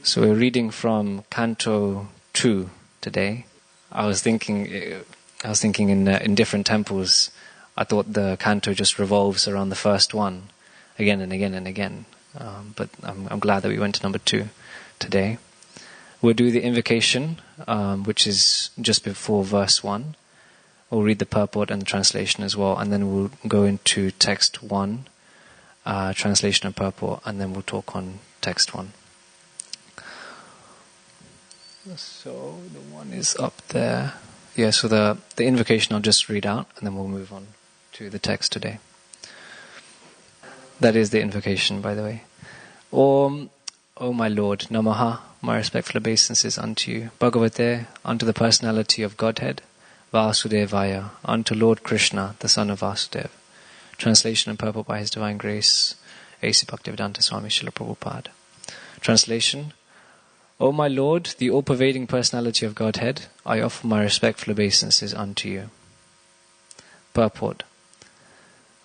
So we're reading from Canto 2 today. I was thinking in different temples, I thought the canto just revolves around the first one, again and again and again. But I'm glad that we went to number 2 today. We'll do the invocation, which is just before verse 1. We'll read the purport and the translation as well, and then we'll go into text 1, translation and purport, and then we'll talk on text 1. So the one is up there. Yeah, so the invocation I'll just read out, and then we'll move on to the text today. That is the invocation, by the way. Om, O my Lord, Namaha, my respectful obeisances unto you. Bhagavate, unto the personality of Godhead. Vasudevaya, unto Lord Krishna, the son of Vasudeva. Translation and purport by His Divine Grace, A.C. Bhaktivedanta Swami Srila Prabhupada. Translation: O my Lord, the all-pervading personality of Godhead, I offer my respectful obeisances unto you. Purport: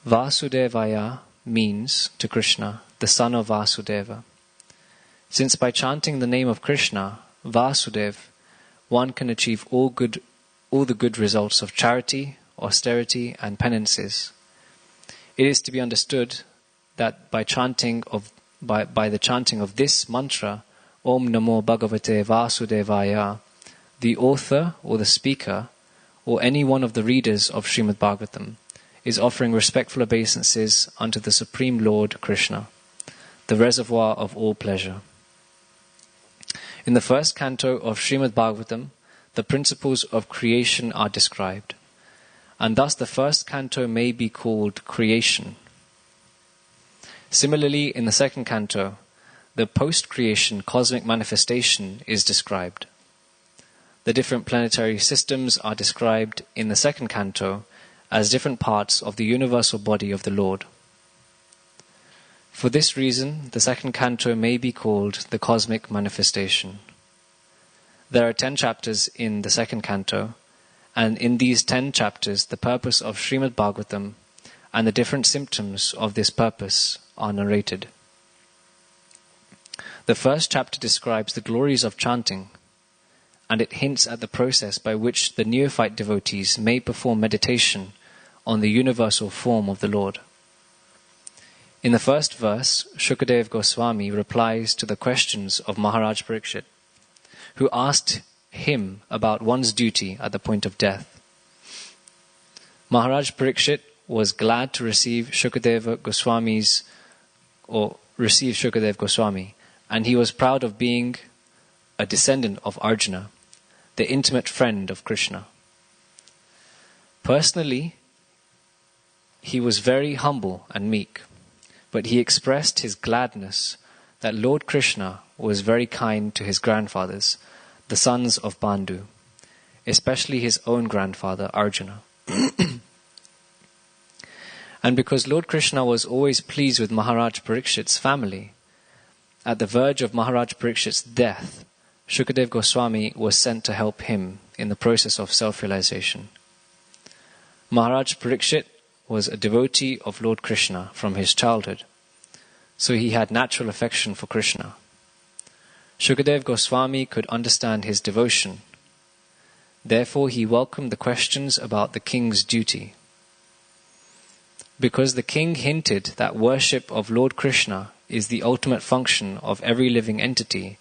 Vasudevaya means to Krishna, the son of Vasudeva. Since by chanting the name of Krishna, Vasudev, one can achieve all the good results of charity, austerity, and penances, it is to be understood that by the chanting of this mantra, Om Namo Bhagavate Vasudevaya, the author or the speaker or any one of the readers of Srimad Bhagavatam is offering respectful obeisances unto the Supreme Lord Krishna, the reservoir of all pleasure. In the first canto of Srimad Bhagavatam, the principles of creation are described, and thus the first canto may be called creation. Similarly, in the second canto, the post-creation cosmic manifestation is described. The different planetary systems are described in the second canto as different parts of the universal body of the Lord. For this reason, the second canto may be called the cosmic manifestation. There are 10 chapters in the second canto, and in these 10 chapters the purpose of Srimad Bhagavatam and the different symptoms of this purpose are narrated. The first chapter describes the glories of chanting, and it hints at the process by which the neophyte devotees may perform meditation on the universal form of the Lord. In the first verse, Shukadeva Goswami replies to the questions of Maharaj Parikshit, who asked him about one's duty at the point of death. Maharaj Parikshit was glad to receive Shukadeva Goswami, and he was proud of being a descendant of Arjuna, the intimate friend of Krishna. Personally, he was very humble and meek, but he expressed his gladness that Lord Krishna was very kind to his grandfathers, the sons of Pandu, especially his own grandfather Arjuna. And because Lord Krishna was always pleased with Maharaj Parikshit's family, at the verge of Maharaj Parikshit's death, Shukadeva Goswami was sent to help him in the process of self-realization. Maharaj Parikshit was a devotee of Lord Krishna from his childhood, so he had natural affection for Krishna. Shukadeva Goswami could understand his devotion. Therefore, he welcomed the questions about the king's duty. Because the king hinted that worship of Lord Krishna is the ultimate function of every living entity,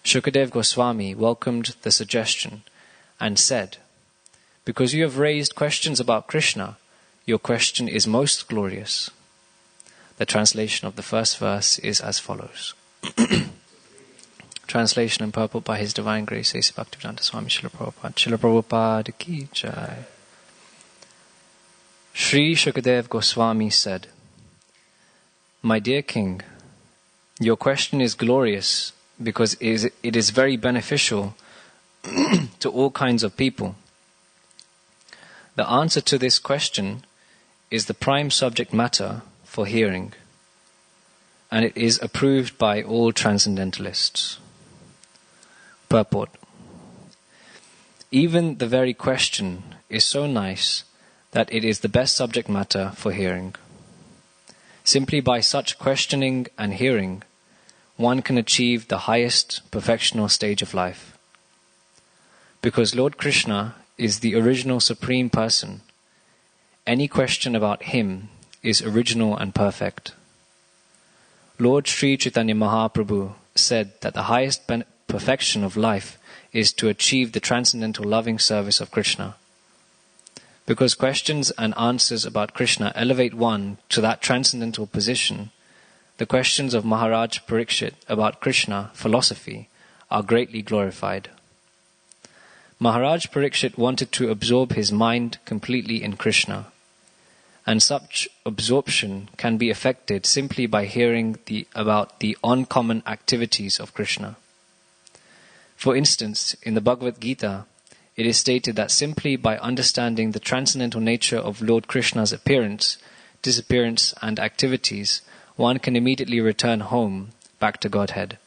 Shukadeva Goswami welcomed the suggestion and said, "Because you have raised questions about Krishna, your question is most glorious." The translation of the first verse is as follows. Translation and purport by His Divine Grace, A.C. Bhaktivedanta Swami Srila Prabhupada. Srila Prabhupada ki jai. Sri Shukadeva Goswami said, "My dear king, your question is glorious because it is very beneficial to all kinds of people. The answer to this question is the prime subject matter for hearing, and it is approved by all transcendentalists." Purport: even the very question is so nice that it is the best subject matter for hearing. Simply by such questioning and hearing, one can achieve the highest perfectional stage of life. Because Lord Krishna is the original Supreme Person, any question about Him is original and perfect. Lord Sri Chaitanya Mahaprabhu said that the highest perfection of life is to achieve the transcendental loving service of Krishna. Because questions and answers about Krishna elevate one to that transcendental position, the questions of Maharaj Parikshit about Krishna philosophy are greatly glorified. Maharaj Parikshit wanted to absorb his mind completely in Krishna, and such absorption can be effected simply by hearing about the uncommon activities of Krishna. For instance, in the Bhagavad Gita, it is stated that simply by understanding the transcendental nature of Lord Krishna's appearance, disappearance, and activities, one can immediately return home, back to Godhead,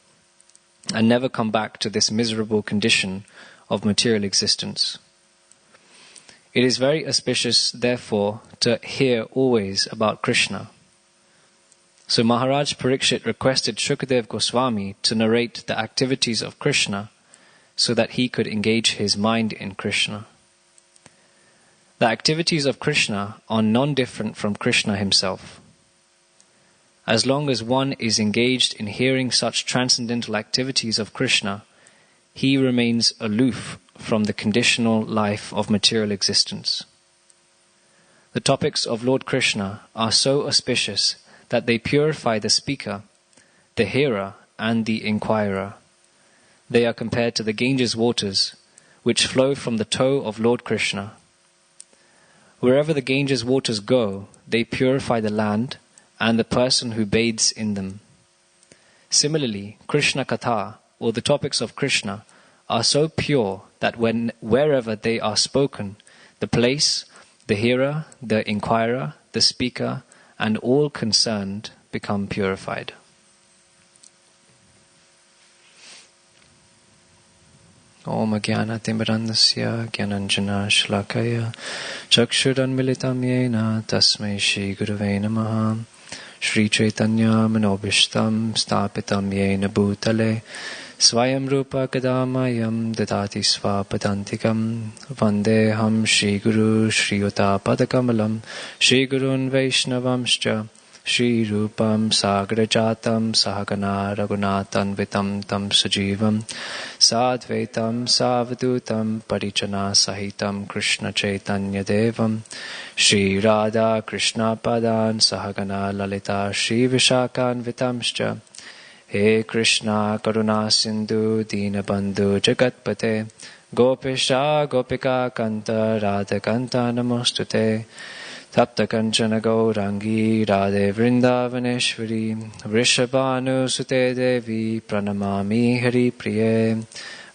and never come back to this miserable condition of material existence. It is very auspicious, therefore, to hear always about Krishna. So Maharaj Parikshit requested Shukadev Goswami to narrate the activities of Krishna so that he could engage his mind in Krishna. The activities of Krishna are non-different from Krishna himself. As long as one is engaged in hearing such transcendental activities of Krishna, he remains aloof from the conditional life of material existence. The topics of Lord Krishna are so auspicious that they purify the speaker, the hearer, and the inquirer. They are compared to the Ganges waters, which flow from the toe of Lord Krishna. Wherever the Ganges waters go, they purify the land and the person who bathes in them. Similarly, Krishna Katha, or the topics of Krishna, are so pure that wherever they are spoken, the place, the hearer, the inquirer, the speaker, and all concerned become purified. Om Jnana Timbrandasya Jnananjana Shlakaya Chakshuranmilitam Yena Tasmai Shri Gurave Namaha Shri Chaitanya Manobishtam Stapitam Yena Bhutale Swayam Rupa Kadamayam Dadati Svapadantikam Vandeham Shri Guru Shri Yuta Padakamalam Shri Gurun Vaishnavamscha Shri Rupam Sagrajatam Sahagana Raghunatan Vitam Tam Sajivam Sadvaitam Savadutam Parichana Sahitam Krishna Chaitanya Devam Shri Radha Krishna Padan Sahagana Lalita Shri Vishakan Vitamscha He Krishna Karuna Sindhu Dinabandhu Jagatpate Gopisha Gopika Kanta Radha Kanta Namostute Tapta Kanchana Gaurangi Radhe Vrindavaneshwari Vrishabhanu Sute Devi Pranamami Hari Priye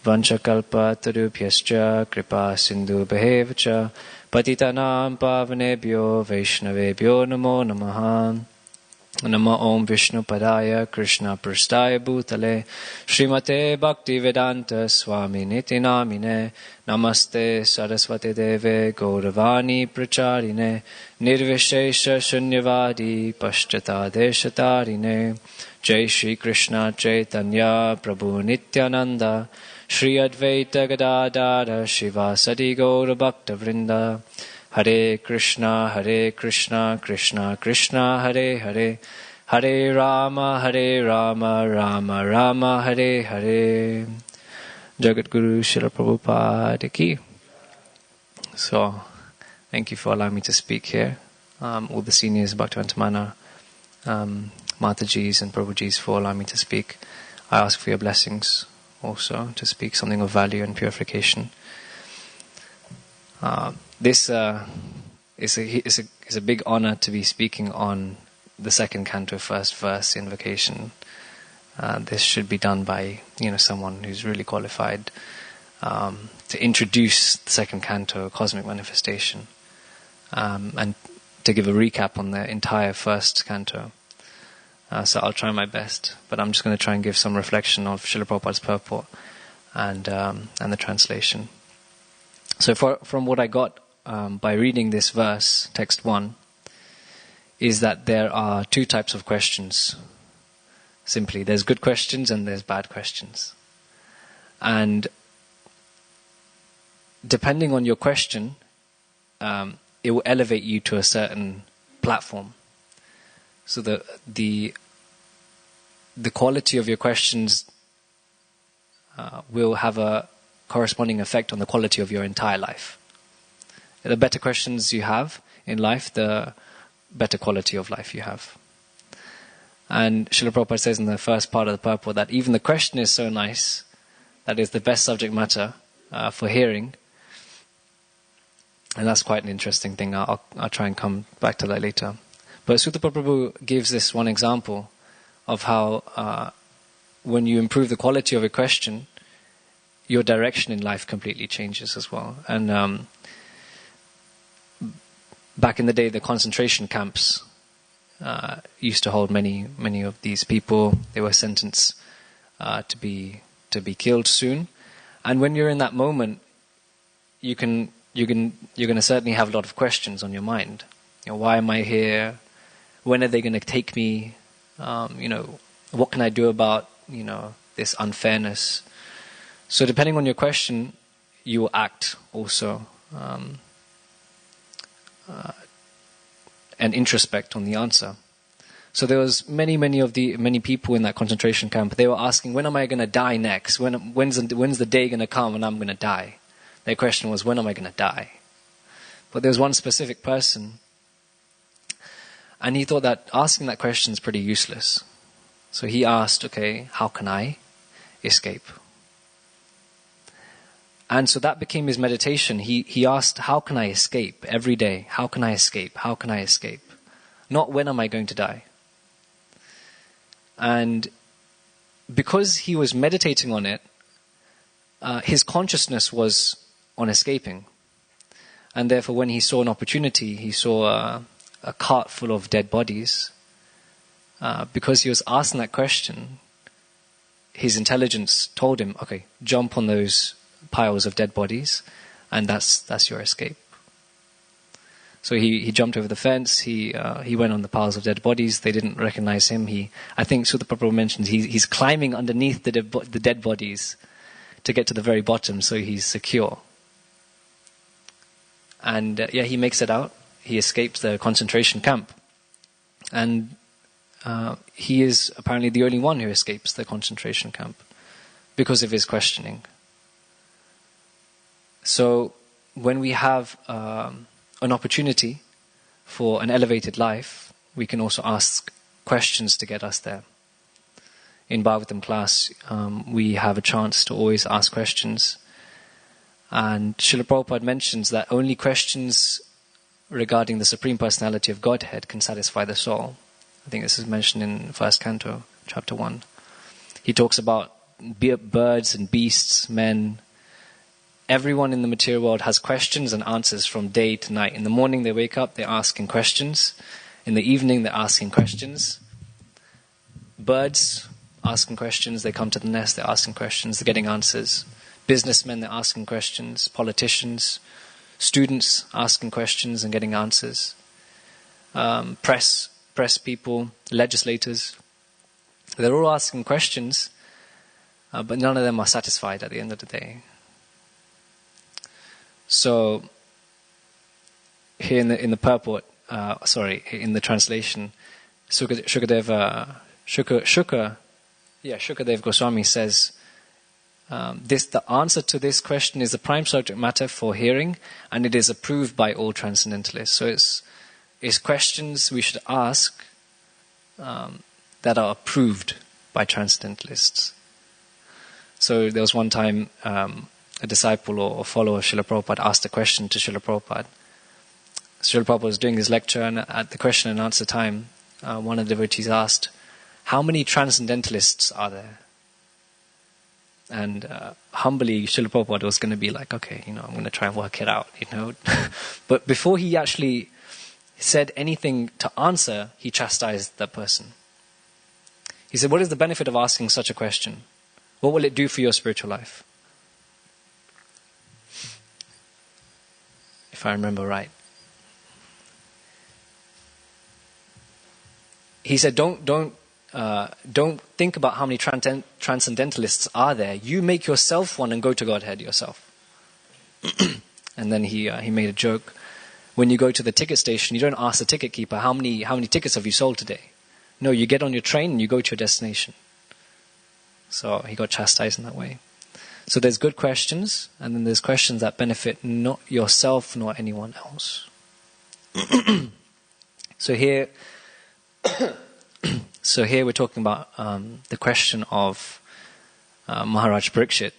Vanchakalpa Tarubhyascha Kripa Sindhu Behevacha Patitanam Pavanebhyo Vaishnavebhyo Namo Namaha Namo Om Vishnu Padaya Krishna Prastaya Bhutale Srimate Bhaktivedanta Swami Niti Namine Namaste Saraswati Deve Gauravani Pracharine Nirvishesha Shunyavadi Pashtata Deshatarine Jai Shri Krishna Chaitanya Prabhu Nityananda Shri Advaita Gadadara Shivasati Gaura Bhakta Vrinda Hare Krishna, Krishna Krishna, Hare Hare, Hare Rama, Rama Rama, Hare Hare. Jagat Guru Srila Prabhupada ki. So, thank you for allowing me to speak here. All the seniors, Bhaktivinoda Mana, Matajis and Prabhujis for allowing me to speak. I ask for your blessings also to speak something of value and purification. This is a big honor to be speaking on the second canto, first verse, invocation. This should be done by someone who's really qualified to introduce the second canto, Cosmic Manifestation, and to give a recap on the entire first canto. So I'll try my best, but I'm just going to try and give some reflection of Srila Prabhupada's purport and the translation. So from what I got by reading this verse, text 1, is that there are two types of questions. Simply, there's good questions and there's bad questions. And depending on your question, it will elevate you to a certain platform. So the quality of your questions will have a corresponding effect on the quality of your entire life. The better questions you have in life, the better quality of life you have. And Srila Prabhupada says in the first part of the purport that even the question is so nice, that is the best subject matter for hearing. And that's quite an interesting thing. I'll try and come back to that later. But Sutta Prabhu gives this one example of how when you improve the quality of a question, your direction in life completely changes as well. And back in the day, the concentration camps used to hold many of these people. They were sentenced to be killed soon. And when you're in that moment, you're going to certainly have a lot of questions on your mind. Why am I here? When are they going to take me? What can I do about this unfairness? So depending on your question, you will act also and introspect on the answer. So there was many people in that concentration camp. They were asking, when am I going to die next? When's the day going to come when I'm going to die? Their question was, when am I going to die? But there was one specific person, and he thought that asking that question is pretty useless. So he asked, okay, how can I escape? And so that became his meditation. He asked, how can I escape every day? How can I escape? How can I escape? Not when am I going to die? And because he was meditating on it, his consciousness was on escaping. And therefore when he saw an opportunity, he saw a cart full of dead bodies. Because he was asking that question, his intelligence told him, okay, jump on those piles of dead bodies, and that's your escape. So he jumped over the fence. He went on the piles of dead bodies. They didn't recognize him. I think Sutta Prabhupada mentions he's climbing underneath the dead bodies to get to the very bottom, so he's secure. And he makes it out. He escapes the concentration camp, and he is apparently the only one who escapes the concentration camp because of his questioning. So when we have an opportunity for an elevated life, we can also ask questions to get us there. In Bhagavatam class, we have a chance to always ask questions. And Srila Prabhupada mentions that only questions regarding the Supreme Personality of Godhead can satisfy the soul. I think this is mentioned in first canto, chapter 1. He talks about birds and beasts, men. Everyone in the material world has questions and answers from day to night. In the morning they wake up, they're asking questions. In the evening they're asking questions. Birds asking questions, they come to the nest, they're asking questions, they're getting answers. Businessmen, they're asking questions. Politicians, students asking questions and getting answers. Press people, legislators, they're all asking questions, but none of them are satisfied at the end of the day. So here in the purport, in the translation, Shukadev Goswami says, the answer to this question is the prime subject matter for hearing, and it is approved by all transcendentalists. So it's questions we should ask that are approved by transcendentalists. So there was one time a disciple or follower of Srila Prabhupada asked a question to Srila Prabhupada. Srila Prabhupada was doing his lecture, and at the question and answer time, one of the devotees asked, how many transcendentalists are there? And humbly, Srila Prabhupada was going to be like, okay, I'm going to try and work it out, But before he actually said anything to answer, he chastised that person. He said, what is the benefit of asking such a question? What will it do for your spiritual life? If I remember right. He said, don't don't think about how many transcendentalists are there. You make yourself one and go to Godhead yourself. And then he made a joke. When you go to the ticket station, you don't ask the ticket keeper, how many tickets have you sold today? No, you get on your train and you go to your destination. So he got chastised in that way. So there's good questions, and then there's questions that benefit not yourself nor anyone else. So here we're talking about the question of Maharaj Parikshit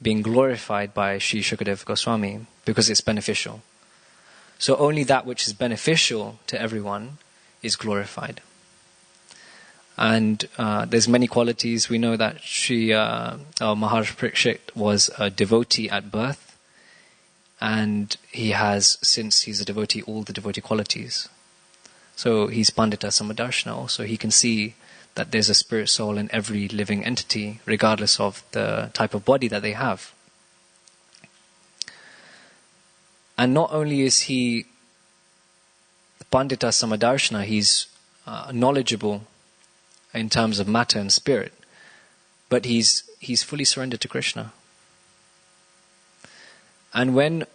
being glorified by Sri Shukadeva Goswami because it's beneficial. So only that which is beneficial to everyone is glorified. And there's many qualities. We know that Maharaj Parikshit was a devotee at birth, and he has, since he's a devotee, all the devotee qualities. So he's Pandita Samadarshana, so he can see that there's a spirit soul in every living entity, regardless of the type of body that they have. And not only is he Pandita Samadarshana, he's knowledgeable in terms of matter and spirit, but he's fully surrendered to Krishna. And when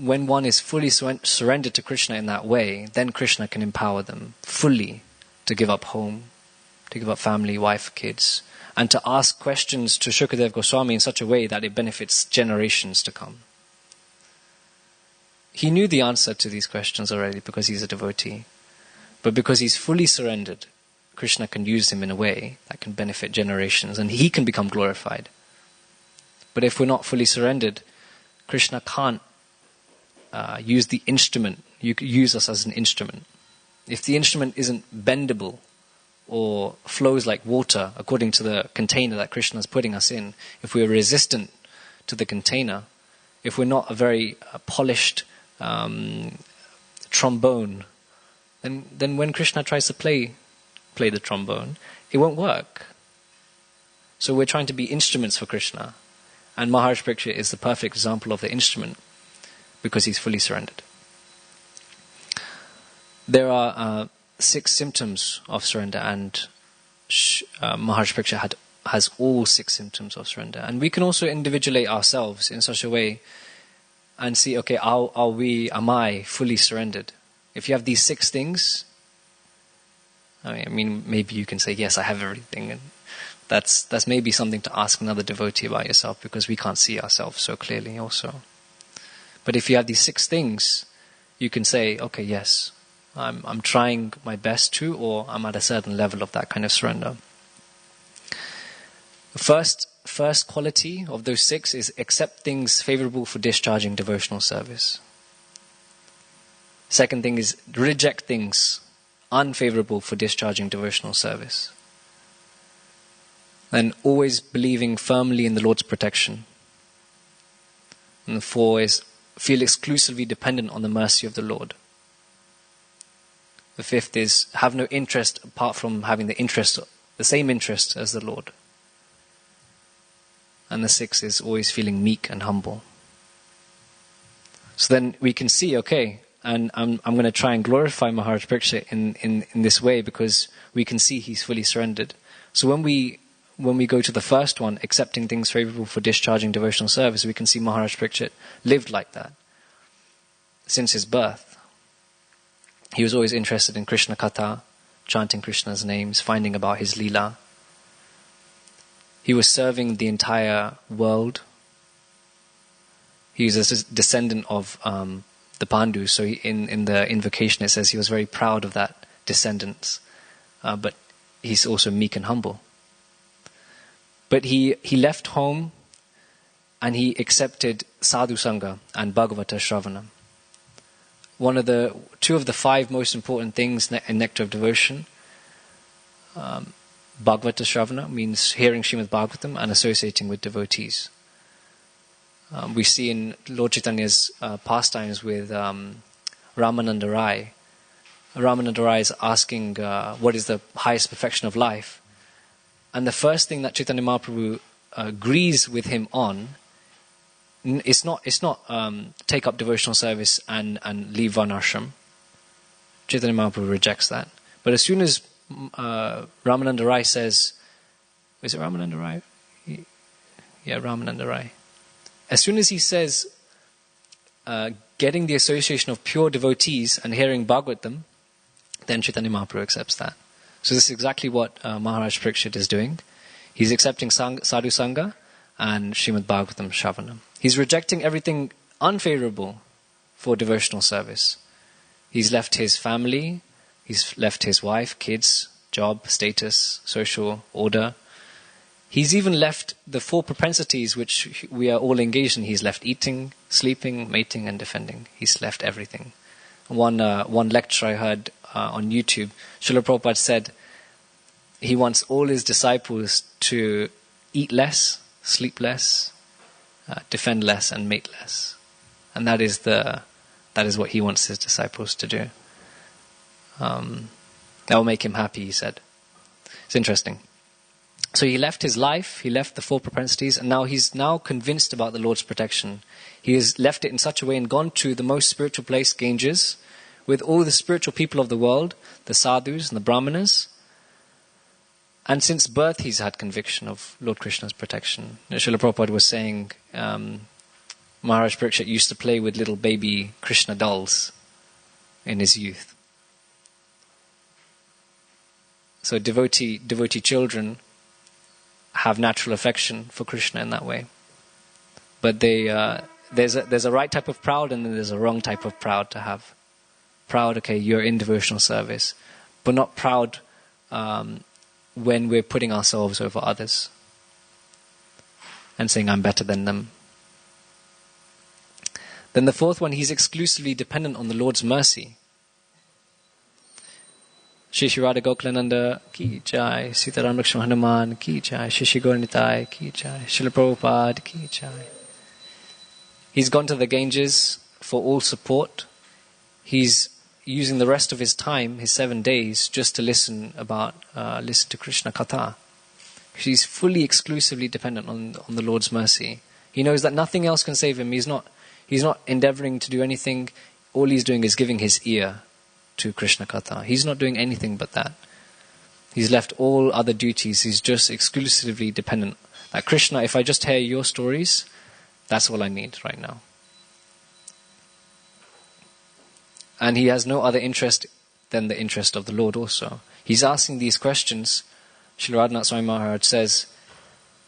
one is fully surrendered to Krishna in that way, then Krishna can empower them fully to give up home, to give up family, wife, kids, and to ask questions to Shukadeva Goswami in such a way that it benefits generations to come. He knew the answer to these questions already because he's a devotee. But because he's fully surrendered, Krishna can use him in a way that can benefit generations, and he can become glorified. But if we're not fully surrendered, Krishna can't use the instrument. You could use us as an instrument. If the instrument isn't bendable or flows like water according to the container that Krishna is putting us in, if we're resistant to the container, if we're not a very polished trombone, then when Krishna tries to play the trombone, it won't work. So we're trying to be instruments for Krishna, and Maharaj Parikshit is the perfect example of the instrument because he's fully surrendered. There are 6 symptoms of surrender, and Maharaj Parikshit has all 6 symptoms of surrender. And we can also individuate ourselves in such a way and see, okay, am I fully surrendered? If you have these 6 things, I mean, maybe you can say, yes, I have everything. And that's maybe something to ask another devotee about yourself, because we can't see ourselves so clearly also. But if you have these 6 things, you can say, okay, yes, I'm trying my best to, or I'm at a certain level of that kind of surrender. The first quality of those 6 is accept things favorable for discharging devotional service. Second thing is reject things unfavorable for discharging devotional service. And always believing firmly in the Lord's protection. And the 4 is feel exclusively dependent on the mercy of the Lord. The 5th is have no interest apart from having the same interest as the Lord. And the 6th is always feeling meek and humble. So then we can see, okay, and I'm going to try and glorify Maharaj Parikshit in this way, because we can see he's fully surrendered. So when we go to the first one, accepting things favorable for discharging devotional service, we can see Maharaj Parikshit lived like that since his birth. He was always interested in Krishna Katha, chanting Krishna's names, finding about his Leela. He was serving the entire world. He was a descendant of the Pandus, so in the invocation it says he was very proud of that descendants, but he's also meek and humble. But he left home and he accepted Sadhu Sangha and Bhagavata Shravana. Two of the 5 most important things in Nectar of Devotion. Bhagavata Shravana means hearing Srimad Bhagavatam and associating with devotees. We see in Lord Chaitanya's pastimes with Ramananda Rai. Ramananda Rai is asking what is the highest perfection of life. And the first thing that Chaitanya Mahaprabhu agrees with him on, it's not take up devotional service and leave Varnashram. Chaitanya Mahaprabhu rejects that. But as soon as Ramananda Rai says, is it Ramananda Rai? Yeah, Ramananda Rai. As soon as he says, getting the association of pure devotees and hearing Bhagavatam, then Chaitanya Mahaprabhu accepts that. So this is exactly what Maharaj Parikshit is doing. He's accepting Sadhu Sangha and Srimad Bhagavatam Shravanam. He's rejecting everything unfavorable for devotional service. He's left his family, he's left his wife, kids, job, status, social order. He's even left the four propensities which we are all engaged in. He's left eating, sleeping, mating and defending. He's left everything. One lecture I heard on YouTube, Srila Prabhupada said he wants all his disciples to eat less, sleep less, defend less and mate less. And that is what he wants his disciples to do. That will make him happy, he said. It's interesting. So he left his life, he left the four propensities, and now he's convinced about the Lord's protection. He has left it in such a way and gone to the most spiritual place, Ganges, with all the spiritual people of the world, the sadhus and the brahmanas. And since birth he's had conviction of Lord Krishna's protection. Srila Prabhupada was saying Maharaj Parikshit used to play with little baby Krishna dolls in his youth. So devotee children have natural affection for Krishna in that way. But there's a right type of proud and then there's a wrong type of proud to have. Proud, okay, you're in devotional service, but not proud when we're putting ourselves over others and saying I'm better than them. Then the fourth one, he's exclusively dependent on the Lord's mercy. Shri Shri Radha Gokulananda ki jai, Sitaram Lakshman Hanuman ki jai, Shri Shri Gaura Nitai ki jai, Srila Prabhupada ki jai. He's gone to the Ganges for all support. He's using the rest of his time, his 7 days, just to listen to Krishna Katha. He's fully, exclusively dependent on the Lord's mercy. He knows that nothing else can save him. He's not endeavoring to do anything. All he's doing is giving his ear to Krishna Katha. He's not doing anything but that. He's left all other duties. He's just exclusively dependent. Like Krishna, if I just hear your stories, that's all I need right now. And he has no other interest than the interest of the Lord also. He's asking these questions. Srila Radhanath Swami Maharaj says,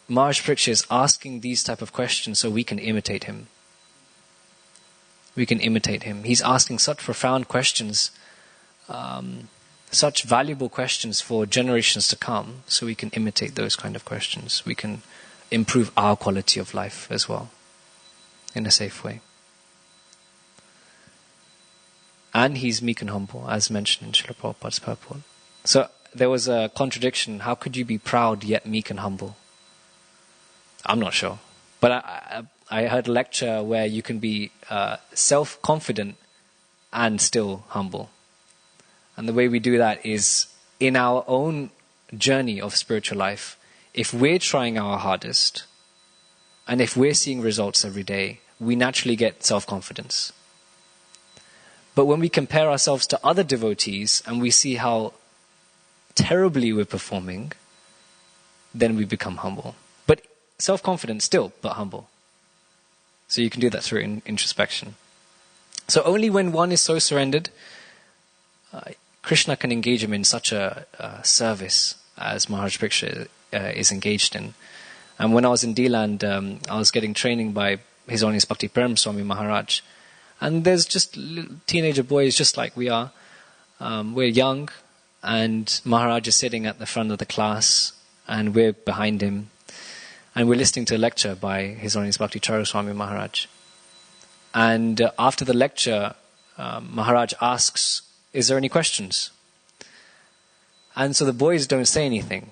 Maharaj Parikshit is asking these type of questions so we can imitate him. We can imitate him. He's asking such profound questions, such valuable questions for generations to come, so we can imitate those kind of questions. We can improve our quality of life as well, in a safe way. And he's meek and humble, as mentioned in Srila Prabhupada's purport. So there was a contradiction. How could you be proud yet meek and humble? I'm not sure. But I heard a lecture where you can be self-confident and still humble. And the way we do that is in our own journey of spiritual life. If we're trying our hardest, and if we're seeing results every day, we naturally get self-confidence. But when we compare ourselves to other devotees and we see how terribly we're performing, then we become humble. But self-confident still, but humble. So you can do that through introspection. So only when one is so surrendered, Krishna can engage him in such a service as Maharaj Parikshit is engaged in. And when I was in D-Land, I was getting training by His Holiness Bhakti Prem Swami Maharaj. And there's just teenager boys just like we are. We're young, and Maharaj is sitting at the front of the class, and we're behind him. And we're listening to a lecture by His Holiness Bhakti Charu Swami Maharaj. And after the lecture, Maharaj asks, is there any questions? And so the boys don't say anything.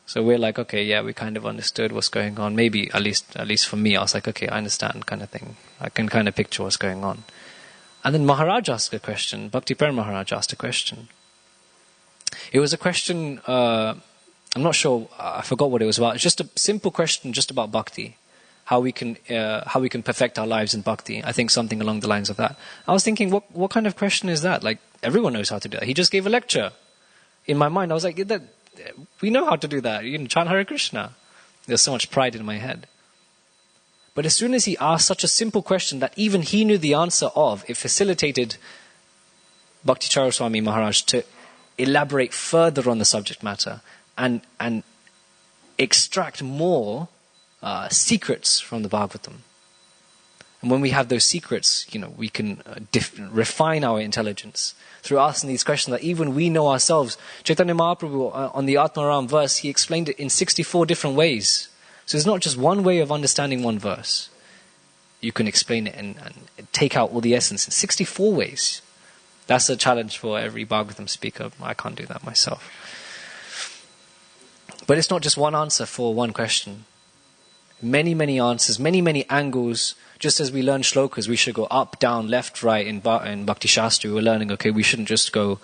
So we're like, okay, yeah, we kind of understood what's going on. Maybe, at least for me, I was like, okay, I understand, kind of thing. I can kind of picture what's going on. And then Maharaj asked a question. Bhakti Prem Maharaj asked a question. It was a question, I'm not sure, I forgot what it was about. It's just a simple question just about bhakti. How we can perfect our lives in bhakti. I think something along the lines of that. I was thinking, what kind of question is that? Like, everyone knows how to do that. He just gave a lecture. in my mind, I was like, we know how to do that. You can chant Hare Krishna. There's so much pride in my head. But as soon as he asked such a simple question that even he knew the answer of, it facilitated Bhakti Charaswami Maharaj to elaborate further on the subject matter and extract more secrets from the Bhagavatam. And when we have those secrets, we can refine our intelligence through asking these questions that even we know ourselves. Chaitanya Mahaprabhu, on the Atmaram verse, he explained it in 64 different ways. So there's not just one way of understanding one verse. You can explain it and take out all the essence in 64 ways. That's a challenge for every Bhagavatam speaker. I can't do that myself. But it's not just one answer for one question. Many, many answers, many, many angles. Just as we learn shlokas, we should go up, down, left, right. In Bhakti Shastra, we're learning, okay, we shouldn't just go,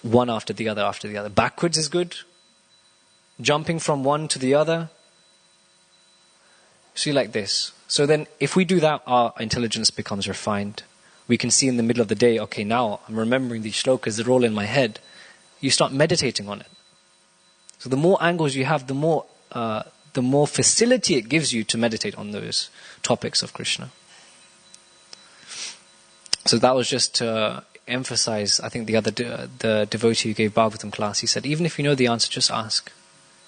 one after the other. Backwards is good. Jumping from one to the other. See, like this. So then, if we do that, our intelligence becomes refined. We can see in the middle of the day, okay, now I'm remembering these shlokas, they're all in my head. You start meditating on it. So the more angles you have, the more facility it gives you to meditate on those topics of Krishna. So that was just to emphasize, I think the devotee who gave Bhagavatam class, he said, even if you know the answer, just ask.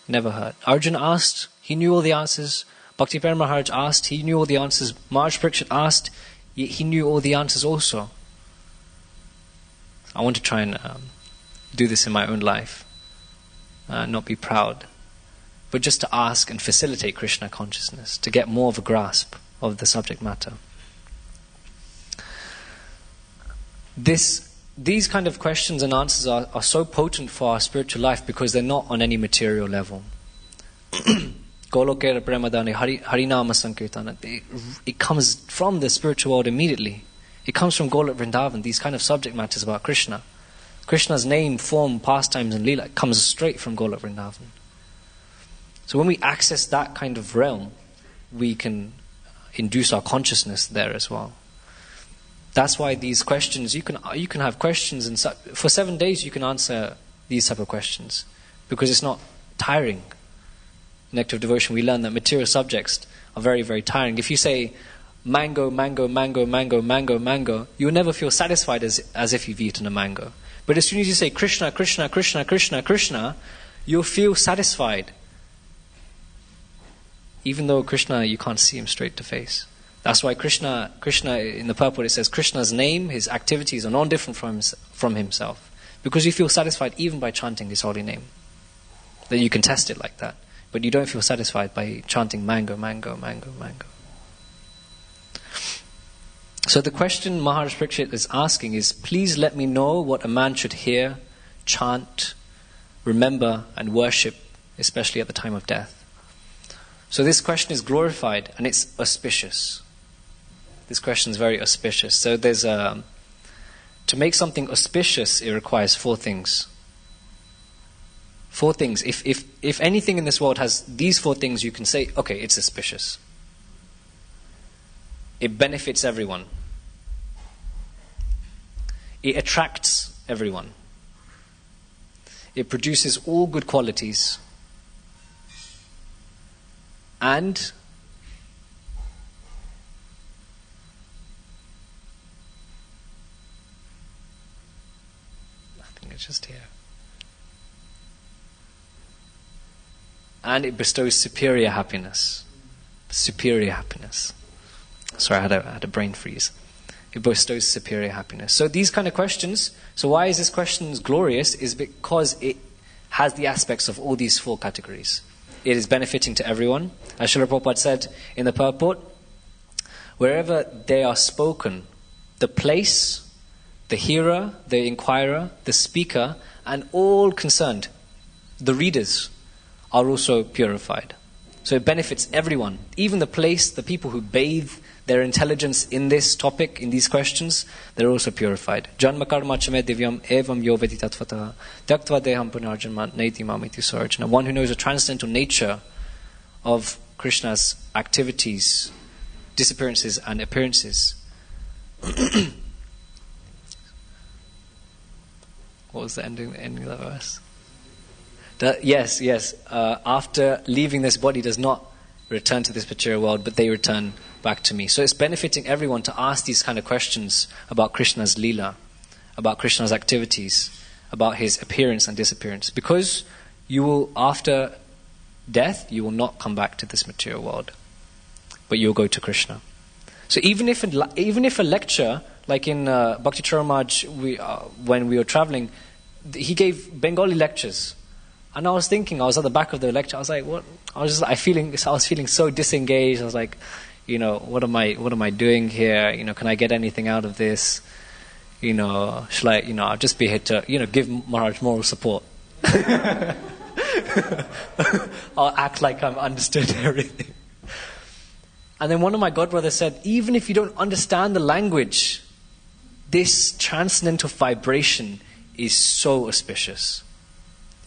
Never hurt. Arjuna asked, he knew all the answers. Bhakti Maharaj asked, he knew all the answers. Maharaj Parikshit asked, he knew all the answers also. I want to try and do this in my own life. Not be proud. But just to ask and facilitate Krishna consciousness, to get more of a grasp of the subject matter. These kind of questions and answers are so potent for our spiritual life because they're not on any material level. Golokera Premadani Harinama Sankirtana. It comes from the spiritual world immediately. It comes from Golok Vrindavan, these kind of subject matters about Krishna. Krishna's name, form, pastimes and Leela comes straight from Golok Vrindavan. So when we access that kind of realm, we can induce our consciousness there as well. That's why these questions, you can have questions, and for 7 days you can answer these type of questions, because it's not tiring. Nectar of Devotion, we learn that material subjects are very, very tiring. If you say mango, mango, mango, mango, mango, mango, you'll never feel satisfied as if you've eaten a mango. But as soon as you say Krishna, Krishna, Krishna, Krishna, Krishna, you'll feel satisfied. Even though Krishna, you can't see him straight to face. That's why Krishna in the purport it says Krishna's name, his activities are not different from himself. Because you feel satisfied even by chanting his holy name. That you can test it like that. But you don't feel satisfied by chanting mango, mango, mango, mango. So the question Maharaj Parikshit is asking is, please let me know what a man should hear, chant, remember and worship, especially at the time of death. So this question is glorified and it's auspicious. This question is very auspicious. So there's to make something auspicious, it requires 4 things. 4 things. If anything in this world has these 4 things, you can say, okay, it's auspicious. It benefits everyone. It attracts everyone. It produces all good qualities. And I think it's just here. And it bestows superior happiness. Superior happiness. Sorry, I had a brain freeze. It bestows superior happiness. So these kind of questions, so why is this question glorious? Is because it has the aspects of all these 4 categories. It is benefiting to everyone. As Srila Prabhupada said in the purport, wherever they are spoken, the place, the hearer, the inquirer, the speaker, and all concerned, the readers, are also purified. So it benefits everyone, even the place, the people who bathe their intelligence in this topic, in these questions, they're also purified. Janma karma chame divyam evam yo vedi tattvataha tyaktva deham punarjanma naiti mamiti sarjana. One who knows the transcendental nature of Krishna's activities, disappearances and appearances. What was the ending of the verse? Yes. After leaving this body does not return to this material world, but they return back to me. So it's benefiting everyone to ask these kind of questions about Krishna's Leela, about Krishna's activities, about his appearance and disappearance. Because you will, after death, you will not come back to this material world, but you'll go to Krishna. So even if a lecture, like in Bhakti Charamaj, when we were traveling, he gave Bengali lectures. And I was thinking, I was at the back of the lecture, I was like, what? I was feeling so disengaged. I was like, what am I doing here? Can I get anything out of this? Shall I, I'll just be here to, give Maharaj moral support. I'll act like I've understood everything. And then one of my godbrothers said, even if you don't understand the language, this transcendental vibration is so auspicious.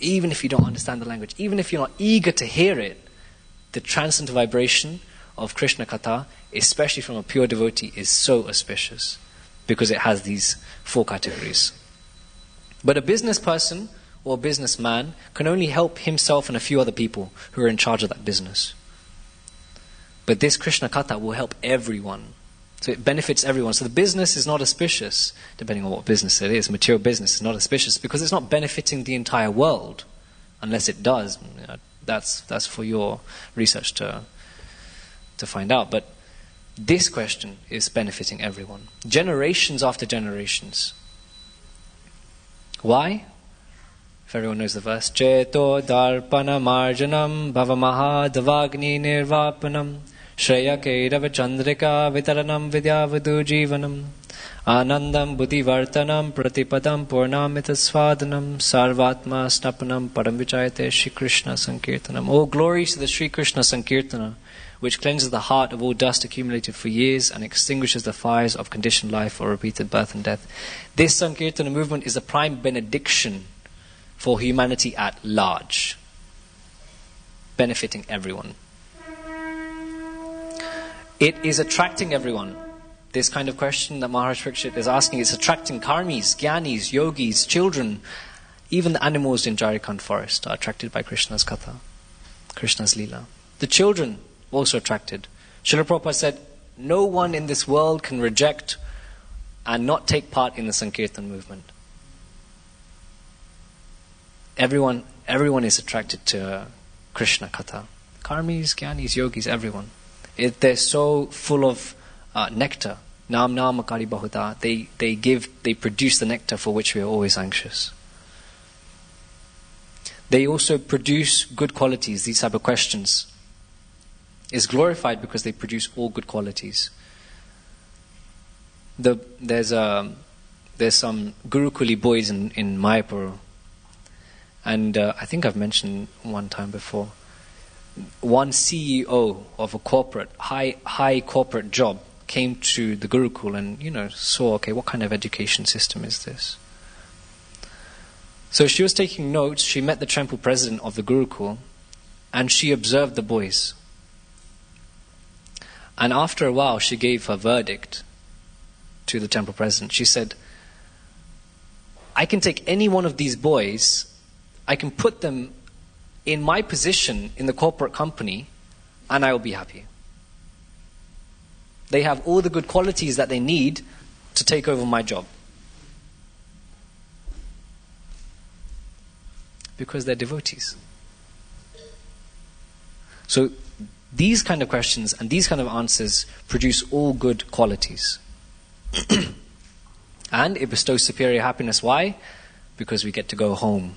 Even if you don't understand the language, even if you're not eager to hear it, the transcendental vibration of Krishna Katha, especially from a pure devotee, is so auspicious because it has these 4 categories. But a business person or a businessman can only help himself and a few other people who are in charge of that business. But this Krishna Katha will help everyone. So it benefits everyone. So the business is not auspicious, depending on what business it is. Material business is not auspicious because it's not benefiting the entire world. Unless it does. That's for your research to find out. But this question is benefiting everyone. Generations after generations. Why? If everyone knows the verse. Cheto darpana marjanam bhavamaha davagni nirvapanam Shreya Kairava Chandrika Vitaranam Vidyavadu Jivanam Anandam Buddhivartanam Pratipadam Purnamita Svadanam Sarvatma Snapanam Paramvichayate Shri Krishna Sankirtanam. All glories to the Shri Krishna Sankirtana, which cleanses the heart of all dust accumulated for years and extinguishes the fires of conditioned life or repeated birth and death. This Sankirtana movement is a prime benediction for humanity at large, benefiting everyone. It is attracting everyone. This kind of question that Maharaj Parikshit is asking is attracting karmis, jnanis, yogis, children. Even the animals in Jharkhand forest are attracted by Krishna's Katha, Krishna's Leela. The children also attracted. Srila Prabhupada said, no one in this world can reject and not take part in the Sankirtan movement. Everyone is attracted to Krishna Katha. Karmis, jnanis, yogis, everyone. They're so full of nectar. Nam namakari bahuta. They produce the nectar for which we are always anxious. They also produce good qualities. These type of questions is glorified because they produce all good qualities. There's some Gurukuli boys in Mayapur, and I think I've mentioned one time before. One CEO of a high corporate job came to the Gurukul and saw, okay, what kind of education system is this? So she was taking notes. She met the temple president of the Gurukul, and she observed the boys. And after a while, she gave her verdict to the temple president. She said, I can take any one of these boys, I can put them in my position in the corporate company, and I will be happy. They have all the good qualities that they need to take over my job. Because they're devotees. So these kind of questions and these kind of answers produce all good qualities. And it bestows superior happiness. Why? Because we get to go home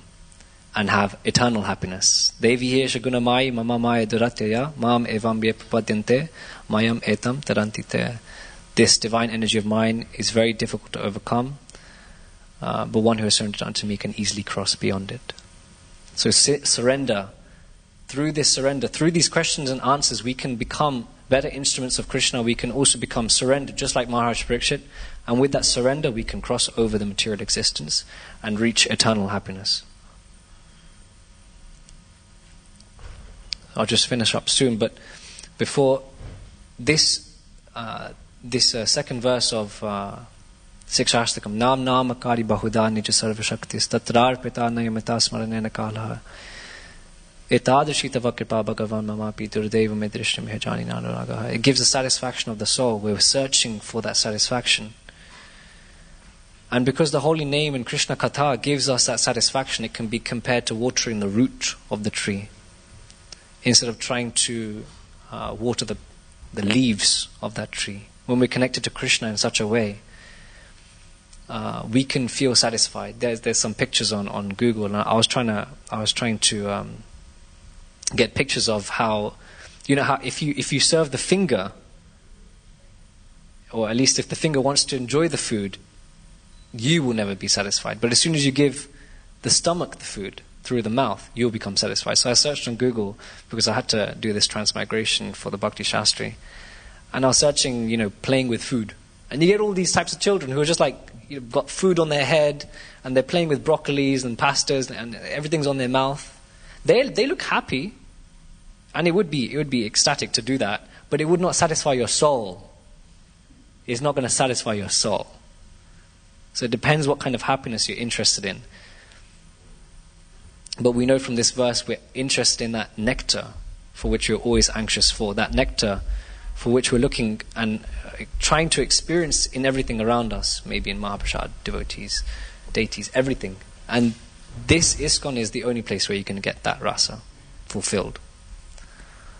and have eternal happiness. Devi hesha gunamai mama maya duratyaya mam evam vyepapadyante mayam etam tarantite. This divine energy of mine is very difficult to overcome, but one who has surrendered unto me can easily cross beyond it. So surrender. Through this surrender, through these questions and answers, we can become better instruments of Krishna. We can also become surrendered, just like Maharaj Parikshit. And with that surrender, we can cross over the material existence and reach eternal happiness. I'll just finish up soon, but before this second verse of Sikshastakam Nam Namakari Bahuda Nija Sarvashaktis Tatrar Pita Nayamita Smaranena Kalaha Etadashita Vakripa Bhagavan Mamapi Durdeva Medrishtam Hejani Nanuragaha. It gives the satisfaction of the soul. We're searching for that satisfaction. And because the holy name in Krishna Katha gives us that satisfaction, it can be compared to watering the root of the tree, instead of trying to water the leaves of that tree. When we're connected to Krishna in such a way, we can feel satisfied. There's some pictures on Google, and I was trying to get pictures of how if you serve the finger, or at least if the finger wants to enjoy the food, you will never be satisfied. But as soon as you give the stomach the food through the mouth, you'll become satisfied. So I searched on Google, because I had to do this transmigration for the Bhakti Shastri, and I was searching, playing with food. And you get all these types of children who are just like, got food on their head, and they're playing with broccolis and pastas, and everything's on their mouth. They look happy, and it would be ecstatic to do that, but it would not satisfy your soul. It's not going to satisfy your soul. So it depends what kind of happiness you're interested in. But we know from this verse we're interested in that nectar for which we're always anxious for, that nectar for which we're looking and trying to experience in everything around us, maybe in Mahaprasad, devotees, deities, everything. And this ISKCON is the only place where you can get that rasa fulfilled.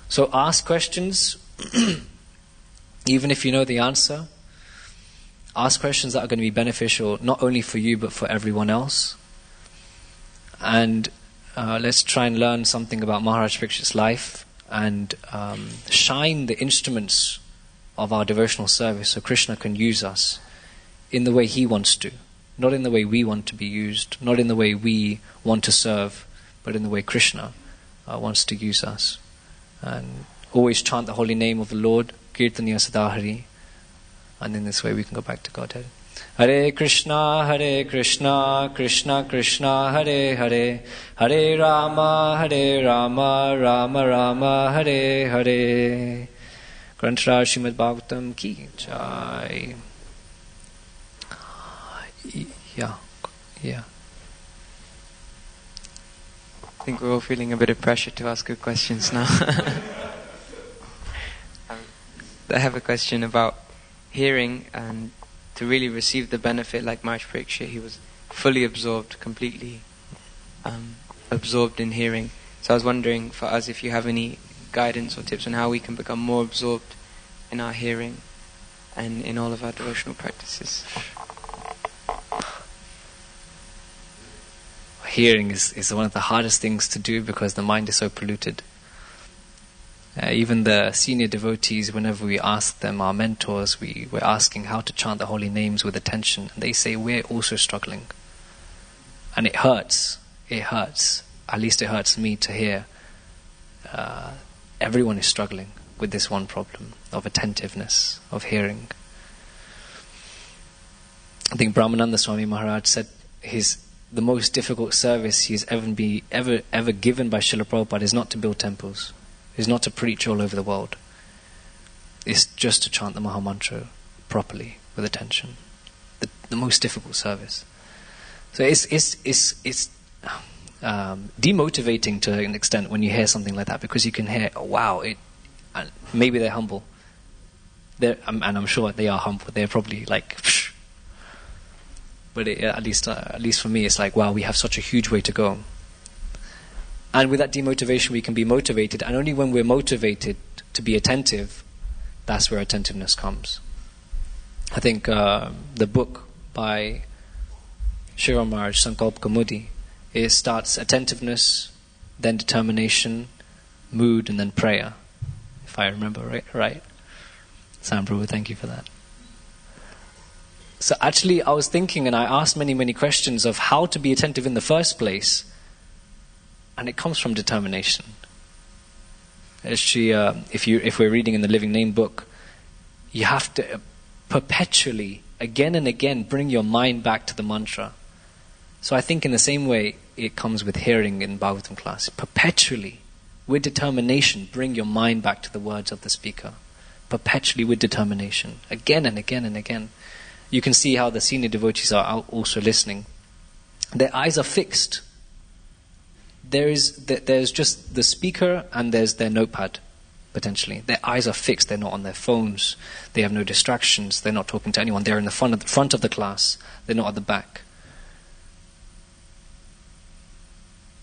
So ask questions, even if you know the answer. Ask questions that are going to be beneficial not only for you but for everyone else. And let's try and learn something about Maharaj Parikshit's life and shine the instruments of our devotional service so Krishna can use us in the way he wants to, not in the way we want to be used, not in the way we want to serve, but in the way Krishna wants to use us. And always chant the holy name of the Lord, Kirtaniya Sadahari, and in this way we can go back to Godhead. Hare Krishna, Krishna Krishna, Hare Hare, Hare Rama, Rama Rama, Hare Hare. Grantaraj Srimad Bhagavatam ki jai. Yeah. I think we're all feeling a bit of pressure to ask good questions now. I have a question about hearing, and to really receive the benefit like Maharaj Parikshit, he was fully absorbed, completely absorbed in hearing. So I was wondering for us if you have any guidance or tips on how we can become more absorbed in our hearing and in all of our devotional practices. Hearing is one of the hardest things to do because the mind is so polluted. Even the senior devotees, whenever we ask them, our mentors, we're asking how to chant the holy names with attention, and they say we're also struggling. And it hurts. At least it hurts me to hear everyone is struggling with this one problem of attentiveness, of hearing. I think Brahmananda Swami Maharaj said the most difficult service he's ever given by Srila Prabhupada is not to build temples, is not to preach all over the world. It's just to chant the Maha Mantra properly with attention. The most difficult service. So it's demotivating to an extent when you hear something like that, because you can hear, oh, wow, maybe they're humble. And I'm sure they are humble. They're probably like, psh. But at least for me, it's like, wow, we have such a huge way to go. And with that demotivation, we can be motivated. And only when we're motivated to be attentive, that's where attentiveness comes. I think the book by Shri Maharaj, Sankalp Kaumudi, it starts attentiveness, then determination, mood, and then prayer. If I remember right. Sam Prabhu, thank you for that. So actually, I was thinking, and I asked many questions of how to be attentive in the first place, and it comes from determination. Actually, if we're reading in the Living Name book, you have to perpetually, again and again, bring your mind back to the mantra. So I think in the same way, it comes with hearing in Bhagavatam class. Perpetually, with determination, bring your mind back to the words of the speaker. Perpetually with determination, again and again and again. you can see how the senior devotees are out also listening. Their eyes are fixed. There's just the speaker and there's their notepad, potentially. Their eyes are fixed. They're not on their phones. They have no distractions. They're not talking to anyone. They're in the front of the class. They're not at the back.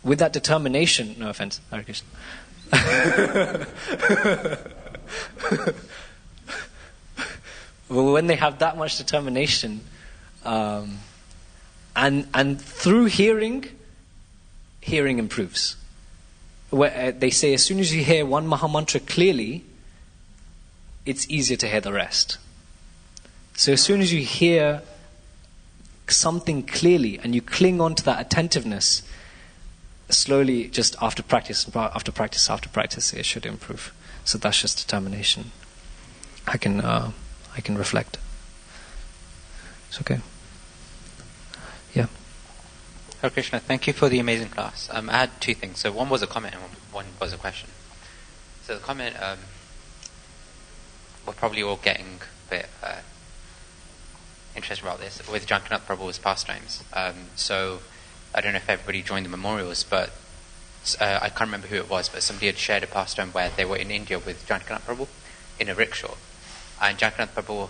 With that determination, no offense, Hare Krishna. Well, when they have that much determination, and through hearing improves. Where they say as soon as you hear one Mahamantra clearly, it's easier to hear the rest. So as soon as you hear something clearly and you cling on to that attentiveness, slowly, just after practice, it should improve. So that's just determination. I can reflect. It's okay. Yeah. Hare Krishna, thank you for the amazing class. I had two things. So one was a comment and one was a question. So the comment, we're probably all getting a bit interested about this, with Jagannath Prabhu's pastimes. So I don't know if everybody joined the memorials, but I can't remember who it was, but somebody had shared a pastime where they were in India with Jagannath Prabhu in a rickshaw. And Jagannath Prabhu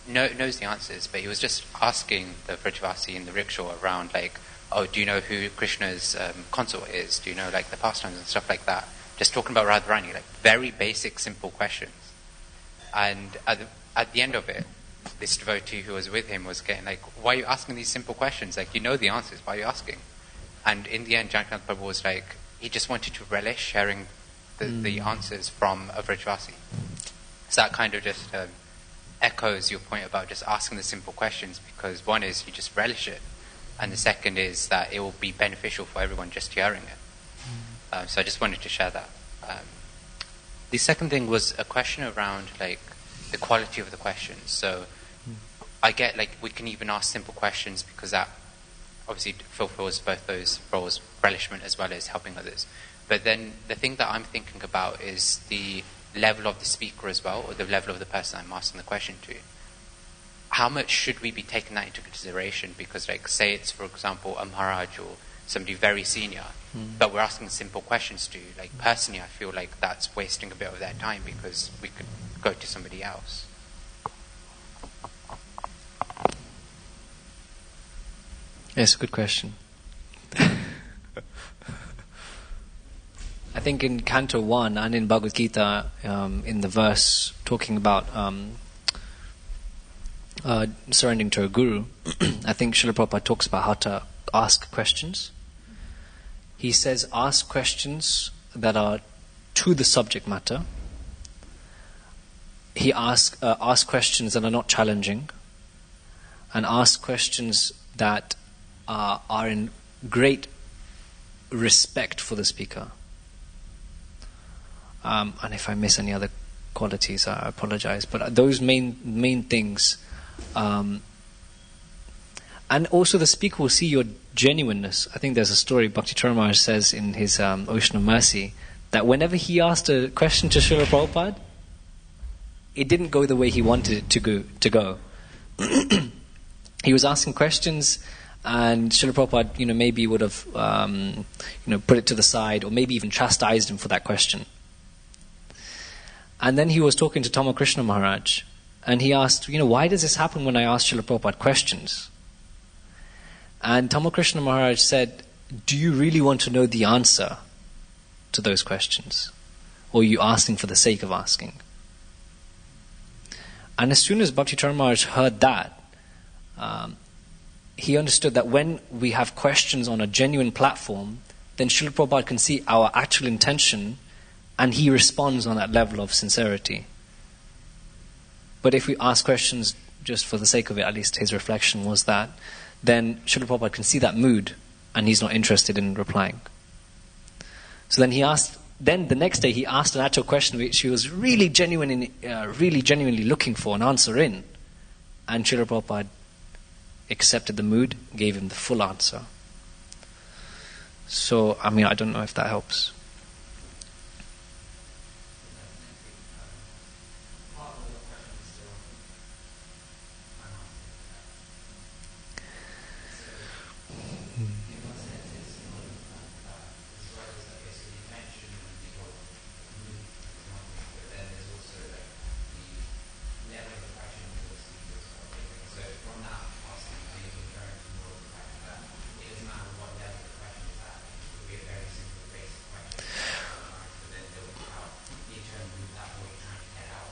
knows the answers, but he was just asking the Vrajavasi in the rickshaw around, like, oh, do you know who Krishna's consort is? Do you know, like, the pastimes and stuff like that? Just talking about Radharani, like, very basic, simple questions. And at the end of it, this devotee who was with him was getting like, why are you asking these simple questions? Like, you know the answers, why are you asking? And in the end, Jagannath Prabhu was like, he just wanted to relish sharing the answers from a Vrajavasi. So that kind of just echoes your point about just asking the simple questions, because one is you just relish it, and the second is that it will be beneficial for everyone just hearing it. So I just wanted to share that. The second thing was a question around like the quality of the questions. So I get like we can even ask simple questions because that obviously fulfills both those roles, relishment as well as helping others. But then the thing that I'm thinking about is the level of the speaker as well, or the level of the person I'm asking the question to. How much should we be taking that into consideration? Because like say it's, for example, a Maharaj or somebody very senior, but we're asking simple questions to, like personally I feel like that's wasting a bit of their time because we could go to somebody else. Yes, good question. I think in Canto 1 and in Bhagavad Gita, in the verse talking about surrendering to a guru, I think Srila Prabhupada talks about how to ask questions. He says, ask questions that are to the subject matter. He asks questions that are not challenging, and ask questions that are in great respect for the speaker. And if I miss any other qualities, I apologize. But those main things. And also the speaker will see your genuineness. I think there's a story Bhakti Maharaj says in his Ocean of Mercy that whenever he asked a question to Srila Prabhupada, it didn't go the way he wanted it to go. He was asking questions, and Srila Prabhupada, maybe would have, put it to the side, or maybe even chastised him for that question. And then he was talking to Tama Krishna Maharaj, and he asked, why does this happen when I ask Srila Prabhupada questions? And Tama Krishna Maharaj said, do you really want to know the answer to those questions? Or are you asking for the sake of asking? And as soon as Bhakti Maharaj heard that, he understood that when we have questions on a genuine platform, then Srila Prabhupada can see our actual intention, and he responds on that level of sincerity. But if we ask questions just for the sake of it, at least his reflection was that, then Srila Prabhupada can see that mood, and he's not interested in replying. So then then the next day he asked an actual question which he was really genuinely looking for an answer in. And Srila Prabhupada accepted the mood, gave him the full answer. So, I don't know if that helps.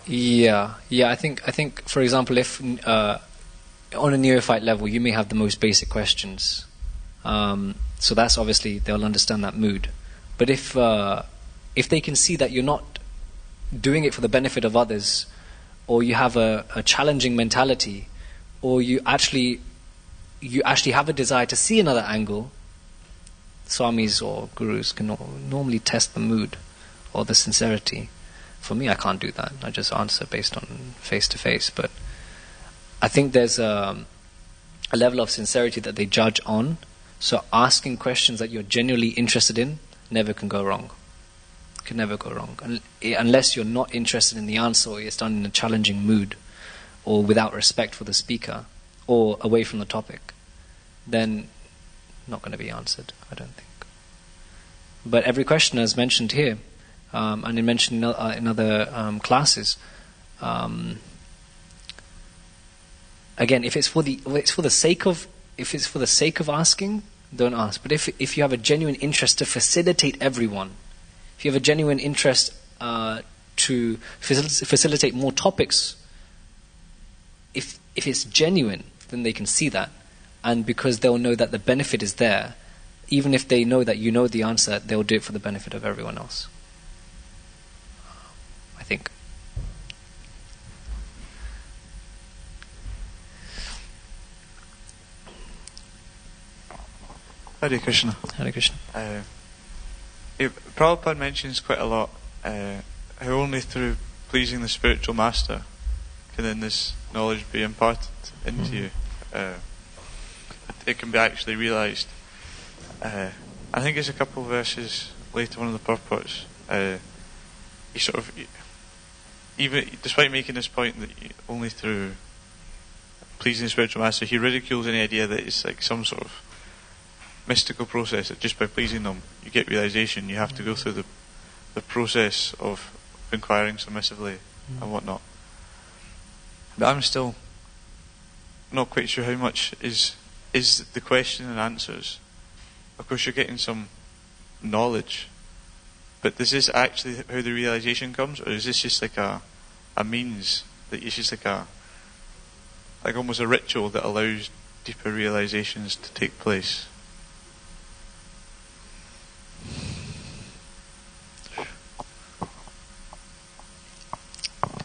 Yeah. I think, for example, if on a neophyte level, you may have the most basic questions. So that's obviously they'll understand that mood. But if they can see that you're not doing it for the benefit of others, or you have a challenging mentality, or you actually have a desire to see another angle, swamis or gurus can normally test the mood or the sincerity. For me, I can't do that. I just answer based on face to face. But I think there's a level of sincerity that they judge on. So asking questions that you're genuinely interested in never can go wrong. Can never go wrong. Unless you're not interested in the answer, or it's done in a challenging mood, or without respect for the speaker, or away from the topic, then not going to be answered, I don't think. But every question, as mentioned here, and it mentioned in other classes, again, if it's for the sake of asking, don't ask. But if you have a genuine interest to facilitate everyone, if you have a genuine interest to facilitate more topics, if it's genuine, then they can see that, and because they'll know that the benefit is there, even if they know that you know the answer, they'll do it for the benefit of everyone else. I think. Hare Krishna. Hare Krishna. Prabhupada mentions quite a lot how only through pleasing the spiritual master can then this knowledge be imparted into you. It can be actually realised. I think it's a couple of verses later, one of the purports. He sort of, even despite making this point that only through pleasing the spiritual master, he ridicules any idea that it's like some sort of mystical process that just by pleasing them you get realization. You have to go through the process of inquiring submissively and whatnot. But I'm still not quite sure how much is the question and answers. Of course you're getting some knowledge, but is this actually how the realization comes, or is this just like a means that it's just like almost a ritual that allows deeper realizations to take place?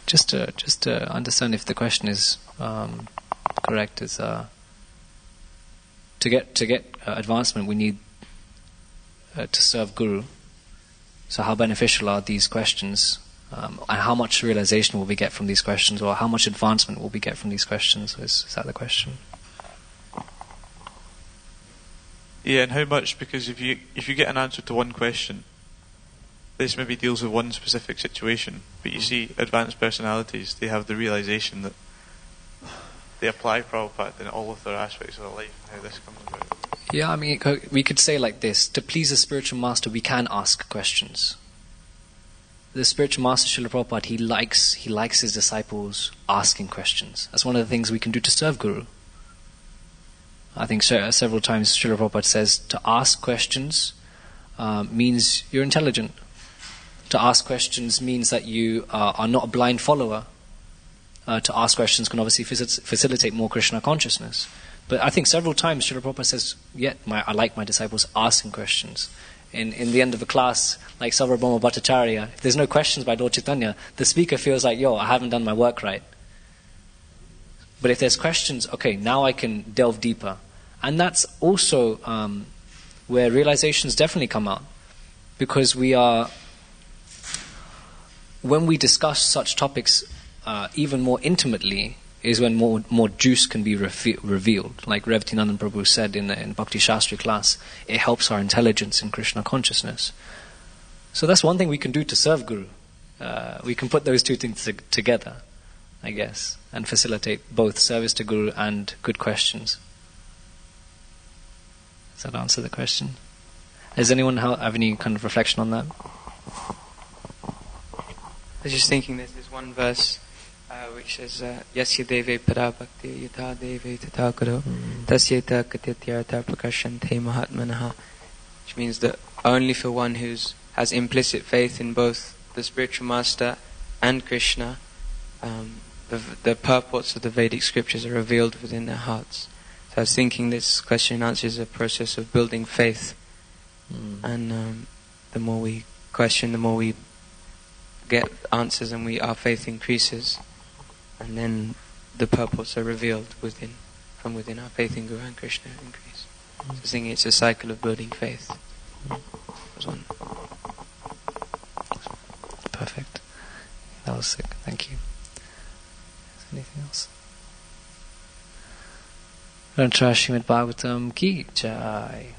Just to understand if the question is correct, is to get advancement, we need to serve Guru. So how beneficial are these questions, and how much realization will we get from these questions, or how much advancement will we get from these questions? Is that the question? Yeah, and how much? Because if you get an answer to one question, this maybe deals with one specific situation, but you see advanced personalities, they have the realization that they apply Prabhupada in all of their aspects of their life, and how this comes about. Yeah, I mean, we could say like this: to please the spiritual master, we can ask questions. The spiritual master, Srila Prabhupada, he likes his disciples asking questions. That's one of the things we can do to serve Guru. I think several times Srila Prabhupada says to ask questions means you're intelligent. To ask questions means that you are not a blind follower. To ask questions can obviously facilitate more Krishna consciousness. But I think several times Srila Prabhupada says, I like my disciples asking questions. In the end of a class, like Sarvabhauma Bhattacharya, if there's no questions by Lord Chaitanya, the speaker feels like, I haven't done my work right. But if there's questions, okay, now I can delve deeper. And that's also where realizations definitely come out. Because when we discuss such topics even more intimately, is when more juice can be revealed. Like Revatinandan Prabhu said in Bhakti Shastri class, it helps our intelligence in Krishna consciousness. So that's one thing we can do to serve Guru. We can put those two things together, I guess, and facilitate both service to Guru and good questions. Does that answer the question? Does anyone have any kind of reflection on that? I was just thinking there's this one verse which says Yasya deve para bhakti yatha deve tata karo tasyeta katityartha prakashante mahatmanaha, which means that only for one who has implicit faith in both the spiritual master and Krishna, the purports of the Vedic scriptures are revealed within their hearts. So I was thinking this question and answer is a process of building faith, and the more we question, the more we get answers, and our faith increases, and then the purports are revealed from within our faith in Guru and Krishna increase. So I think it's a cycle of building faith. Was one. Perfect. That was sick. Thank you. Anything else? Srimad Bhagavatam ki jai.